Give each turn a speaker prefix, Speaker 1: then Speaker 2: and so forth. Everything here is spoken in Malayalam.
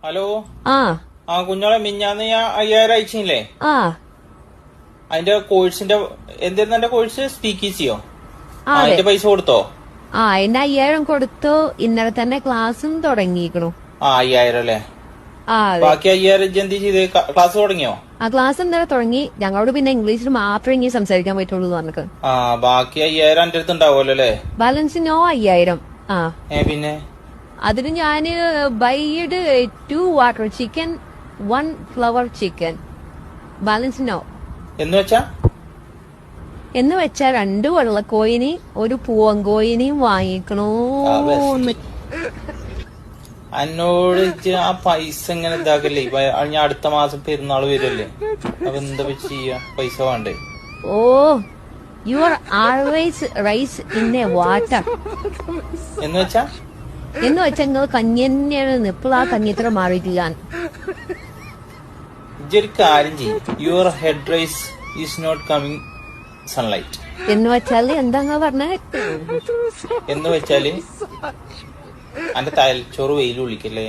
Speaker 1: ഹലോ
Speaker 2: ആ
Speaker 1: കുഞ്ഞോളെ മിഞ്ഞാന്ന് ഞാൻ 5000 അയച്ചില്ലേ?
Speaker 2: ആ
Speaker 1: അതിന്റെ കോഴ്സിന്റെ എന്തായിരുന്നു എന്റെ കോഴ്സ്? സ്പീക്ക് ഈസിയോ?
Speaker 2: അതെ.
Speaker 1: അതിന്റെ പൈസ കൊടുത്തോ?
Speaker 2: അതിന്റെ 5000 കൊടുത്തു. ഇന്നലെ തന്നെ ക്ലാസ്സും തുടങ്ങിയിരിക്കണു.
Speaker 1: 5000 അല്ലേ?
Speaker 2: അതെ.
Speaker 1: ബാക്കി 5000 എന്ത് ചെയ്ത്? ക്ലാസ് തുടങ്ങിയോ?
Speaker 2: ക്ലാസ് ഇന്നലെ തുടങ്ങി. ഞങ്ങളോട് പിന്നെ ഇംഗ്ലീഷിൽ മാത്രമേ ഇനി സംസാരിക്കാൻ പറ്റുള്ളൂ പറഞ്ഞിട്ട്.
Speaker 1: ബാക്കി 5000 എന്റെ അടുത്ത് ഉണ്ടാവുമല്ലോ അല്ലേ?
Speaker 2: ബാലൻസിനോ 5000.
Speaker 1: പിന്നെ
Speaker 2: അതിന് ഞാന് ബൈഡ് 2 വാട്ടർ ചിക്കൻ 1 ഫ്ലവർ ചിക്കൻ. ബാലൻസിനോ
Speaker 1: എന്ന്
Speaker 2: വെച്ചാ 2 വെള്ളക്കോയിനി 1 പൂവങ്കോയിനിയും വാങ്ങിക്കണോന്ന്.
Speaker 1: എന്നോട് ആ പൈസ ഇങ്ങനെ ഇതാക്കല്ലേ? ഞാൻ അടുത്ത മാസം പെരുന്നാള് വരുമല്ലേ? അപ്പൊ എന്താ ചെയ്യാ? പൈസ വേണ്ടേ?
Speaker 2: Oh, you are always rice in a water.
Speaker 1: എന്ന് വെച്ചാ
Speaker 2: നിങ്ങൾ കഞ്ഞി തന്നെയാണ്. ഇപ്പോൾ ആ കഞ്ഞി ഇത്ര മാറിയിട്ടില്ല.
Speaker 1: ഇതൊരു കാര്യം ചെയ്യും. Your head rise is not coming sunlight.
Speaker 2: എന്ന് വെച്ചാല് എന്താ പറഞ്ഞ?
Speaker 1: എന്ന് വെച്ചാല് എന്റെ തലച്ചോറ് വെയിൽ വിളിക്കല്ലേ?